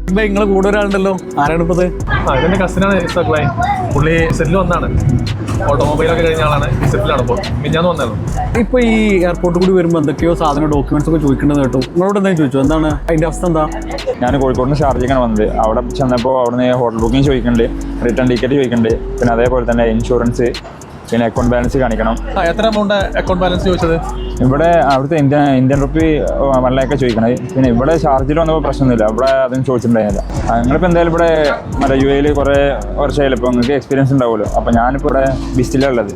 നിങ്ങളെ കൂടെ ഒരാളുണ്ടല്ലോ, ആരാണ് ഇപ്പത്? ഇതെന്റെ കസിനാണ് ഇസാഖ് ഭായ്. പുള്ളി സെറ്റിൽ വന്നാണ്, ഓട്ടോമൊബൈലൊക്കെ കഴിഞ്ഞ ആളാണ്. ഈ സെറ്റിലാണ് ഇപ്പോൾ മിഞ്ഞാന്ന് വന്നായിരുന്നു. ഇപ്പൊ ഈ എയർപോർട്ടിൽ കൂടി വരുമ്പോൾ എന്തൊക്കെയോ സാധനം ഡോക്യുമെന്റ്സ് ഒക്കെ ചോദിക്കേണ്ടത് കേട്ടോ. നിങ്ങളോട് എന്തെങ്കിലും ചോദിച്ചു? എന്താണ് അതിന്റെ അവസ്ഥ? എന്താ? ഞാൻ കോഴിക്കോട് നിന്ന് ഷാർജയ്ക്കാണ് വന്നത്. അവിടെ ചെന്നപ്പോൾ അവിടുന്ന് ഹോട്ടൽ ബുക്കിംഗ് ചോദിക്കുന്നുണ്ട്, റിട്ടേൺ ടിക്കറ്റ് ചോദിക്കുന്നുണ്ട്, പിന്നെ അതേപോലെ തന്നെ ഇൻഷുറൻസ്, പിന്നെ അക്കൗണ്ട് ബാലൻസ് കാണിക്കണം. എത്ര എമൗണ്ട് അക്കൗണ്ട് ബാലൻസ് ചോദിച്ചത്? ഇവിടെ അവിടുത്തെ ഇന്ത്യൻ റുപ്പി 1 lakh ചോദിക്കണത്. പിന്നെ ഇവിടെ ഷാർജിൽ വന്നപ്പോൾ പ്രശ്നമൊന്നുമില്ല, ഇവിടെ അതൊന്നും ചോദിച്ചിട്ടുണ്ടായിരുന്നില്ല. നിങ്ങളിപ്പോൾ എന്തായാലും ഇവിടെ UAE കുറേ വർഷമായാലും ഇപ്പോൾ നിങ്ങൾക്ക് എക്സ്പീരിയൻസ് ഉണ്ടാവുമല്ലോ. അപ്പോൾ ഞാനിപ്പോൾ ഇവിടെ ബിസ്റ്റിലുള്ളത്.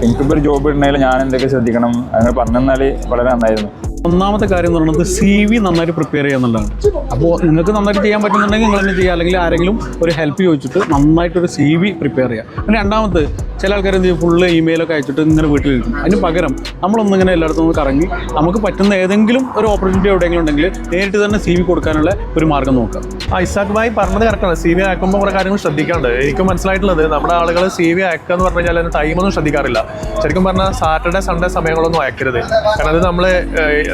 എനിക്കിപ്പോൾ ഒരു ജോബ് ഉണ്ടെങ്കിൽ ഞാൻ എന്തൊക്കെ ശ്രദ്ധിക്കണം നിങ്ങൾ പറഞ്ഞു തന്നാൽ വളരെ നന്നായിരുന്നു. ഒന്നാമത്തെ കാര്യം എന്ന് പറയുന്നത് CV നന്നായിട്ട് പ്രിപ്പയർ ചെയ്യുക എന്നുള്ളതാണ്. അപ്പോൾ നിങ്ങൾക്ക് നന്നായിട്ട് ചെയ്യാൻ പറ്റുന്നുണ്ടെങ്കിൽ നിങ്ങൾ തന്നെ ചെയ്യുക, അല്ലെങ്കിൽ ആരെങ്കിലും ഒരു ഹെൽപ്പ് ചോദിച്ചിട്ട് നന്നായിട്ടൊരു CV പ്രിപ്പയർ ചെയ്യുക. പിന്നെ രണ്ടാമത് ചില ആൾക്കാർ എന്ത് ചെയ്യും, ഫുള്ള് ഇമെയിലൊക്കെ അയച്ചിട്ട് ഇങ്ങനെ വീട്ടിലിരിക്കും. അതിന് പകരം നമ്മളൊന്നിങ്ങനെ എല്ലായിടത്തും ഒന്ന് കറങ്ങി നമുക്ക് പറ്റുന്ന ഏതെങ്കിലും ഒരു ഓപ്പർച്യൂണിറ്റി എവിടെയെങ്കിലും ഉണ്ടെങ്കിൽ നേരിട്ട് തന്നെ CV കൊടുക്കാനുള്ള ഒരു മാർഗ്ഗം നോക്കാം. ഇസാഖ് ഭായ് പറഞ്ഞത് കറക്റ്റാണ്. CV അയക്കുമ്പോൾ കുറേ കാര്യങ്ങൾ ശ്രദ്ധിക്കാണ്ട്. എനിക്ക് മനസ്സിലായിട്ടുള്ളത് നമ്മുടെ ആളുകൾ CV അയക്കുക എന്ന് പറഞ്ഞു കഴിഞ്ഞാൽ അതിന് ടൈമൊന്നും ശ്രദ്ധിക്കാറില്ല. ശരിക്കും പറഞ്ഞാൽ സാറ്റർഡേ സൺഡേ സമയങ്ങളൊന്നും അയക്കരുത്. കാരണം അത്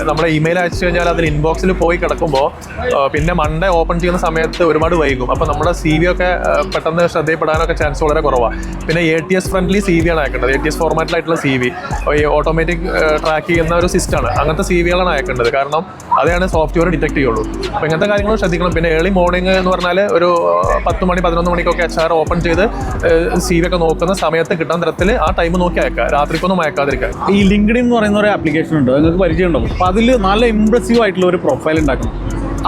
നമ്മുടെ ഇമെയിൽ അയച്ചു കഴിഞ്ഞാൽ അതിന് ഇൻബോക്സിൽ പോയി കിടക്കുമ്പോൾ പിന്നെ മൺഡേ ഓപ്പൺ ചെയ്യുന്ന സമയത്ത് ഒരുപാട് വൈകും. അപ്പോൾ നമ്മുടെ CV ഒക്കെ പെട്ടെന്ന് ശ്രദ്ധയിൽപ്പെടാനൊക്കെ ചാൻസ് വളരെ കുറവാണ്. പിന്നെ ATS ഫ്രണ്ട്ലി CV ആണ് അയക്കേണ്ടത്. ATS ഫോർമാറ്റിലായിട്ടുള്ള CV, ഈ ഓട്ടോമാറ്റിക് ട്രാക്ക് ചെയ്യുന്ന ഒരു സിസ്റ്റമാണ്. അങ്ങനത്തെ CV-കളാണ് അയക്കേണ്ടത്. കാരണം അതാണ് സോഫ്റ്റ്വെയർ ഡിറ്റക്ട് ചെയ്യുള്ളൂ. അപ്പോൾ ഇങ്ങനത്തെ കാര്യങ്ങൾ ശ്രദ്ധിക്കണം. പിന്നെ ഏർലി മോർണിംഗ് എന്ന് പറഞ്ഞാൽ ഒരു 10 മണി 11 മണിക്കൊക്കെ HR ഓപ്പൺ ചെയ്ത് CV ഒക്കെ നോക്കുന്ന സമയത്ത് കിട്ടാൻ തരത്തിൽ ആ ടൈം നോക്കി അയക്കുക, രാത്രിക്കൊന്നും അയക്കാതിരിക്കുക. ഈ ലിങ്ക്ഡിൻ എന്ന് പറയുന്ന ഒരു ആപ്ലിക്കേഷൻ ഉണ്ട്, നിങ്ങൾക്ക് പരിചയം ഉണ്ടാവും. അപ്പോൾ അതിൽ നല്ല ഇംപ്രസീവ് ആയിട്ടുള്ള ഒരു പ്രൊഫൈൽ ഉണ്ടാക്കണം.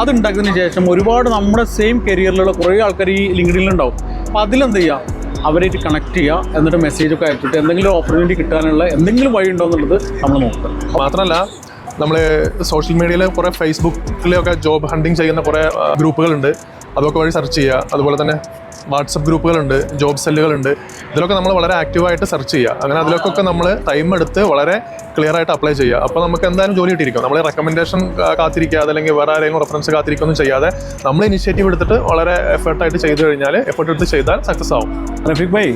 അത് ഉണ്ടാക്കിയതിന് ശേഷം ഒരുപാട് നമ്മുടെ സെയിം കരിയറിലുള്ള കുറേ ആൾക്കാർ ഈ ലിങ്ക്ഡിനിലുണ്ടാവും. അപ്പോൾ അതിലെന്ത് ചെയ്യുക, അവരായിട്ട് കണക്ട് ചെയ്യുക, എന്നിട്ട് മെസ്സേജൊക്കെ അയച്ചിട്ട് എന്തെങ്കിലും ഓപ്പർച്യൂണിറ്റി കിട്ടാനുള്ള എന്തെങ്കിലും വഴി ഉണ്ടോ എന്നുള്ളത് നമ്മൾ നോക്കുക. മാത്രമല്ല നമ്മൾ സോഷ്യൽ മീഡിയയിൽ കുറേ ഫേസ്ബുക്കിലൊക്കെ ജോബ് ഹണ്ടിങ് ചെയ്യുന്ന കുറേ ഗ്രൂപ്പുകളുണ്ട്, അതൊക്കെ വഴി സെർച്ച് ചെയ്യുക. അതുപോലെ തന്നെ വാട്സപ്പ് ഗ്രൂപ്പുകളുണ്ട്, ജോബ് സെല്ലുകളുണ്ട്. ഇതിലൊക്കെ നമ്മൾ വളരെ ആക്റ്റീവായിട്ട് സെർച്ച് ചെയ്യുക. അങ്ങനെ അതിലൊക്കെ നമ്മൾ ടൈം എടുത്ത് വളരെ ക്ലിയർ ആയിട്ട് അപ്ലൈ ചെയ്യുക. അപ്പോൾ നമുക്ക് എന്തായാലും ജോലി കിട്ടിയിരിക്കും. നമ്മൾ റെക്കമെൻഡേഷൻ കാത്തിരിക്കുക, അല്ലെങ്കിൽ വേറെ ആരെങ്കിലും റെഫറൻസ് കാത്തിരിക്കുകയൊന്നും ചെയ്യാതെ നമ്മൾ ഇനിഷ്യേറ്റീവ് എടുത്തിട്ട് വളരെ എഫേർട്ടായിട്ട് ചെയ്ത് കഴിഞ്ഞാൽ, എഫേർട്ട് എടുത്ത് ചെയ്താൽ സക്സസ് ആവും. റഫീഖ് ഭായ്,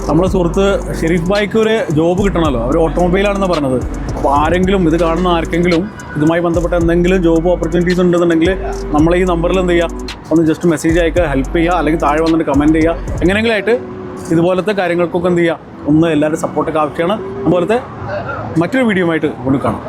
നമ്മളെ സുഹൃത്ത് ഷെരീഫ് ഭായ്ക്ക് ഒരു ജോബ് കിട്ടണമല്ലോ. അവർ ഓട്ടോമൊബൈലാണെന്ന് പറഞ്ഞത്. അപ്പോൾ ആരെങ്കിലും ഇത് കാണുന്ന ആർക്കെങ്കിലും ഇതുമായി ബന്ധപ്പെട്ട എന്തെങ്കിലും ജോബ് ഓപ്പർച്യൂണിറ്റീസ് ഉണ്ടെന്നുണ്ടെങ്കിൽ നമ്മളെ ഈ നമ്പറിൽ എന്ത് ചെയ്യുക, ഒന്ന് ജസ്റ്റ് മെസ്സേജ് അയക്കുക, ഹെൽപ്പ് ചെയ്യുക, അല്ലെങ്കിൽ താഴെ വന്നിട്ട് കമൻറ്റ് ചെയ്യുക. എങ്ങനെയെങ്കിലും ആയിട്ട് ഇതുപോലത്തെ കാര്യങ്ങൾക്കൊക്കെ എന്ത് ചെയ്യുക, ഒന്ന് എല്ലാവരും സപ്പോർട്ടൊക്കെ ആവശ്യമാണ്. അതുപോലത്തെ മറ്റൊരു വീഡിയോ ആയിട്ട് കൊണ്ട് കാണാം.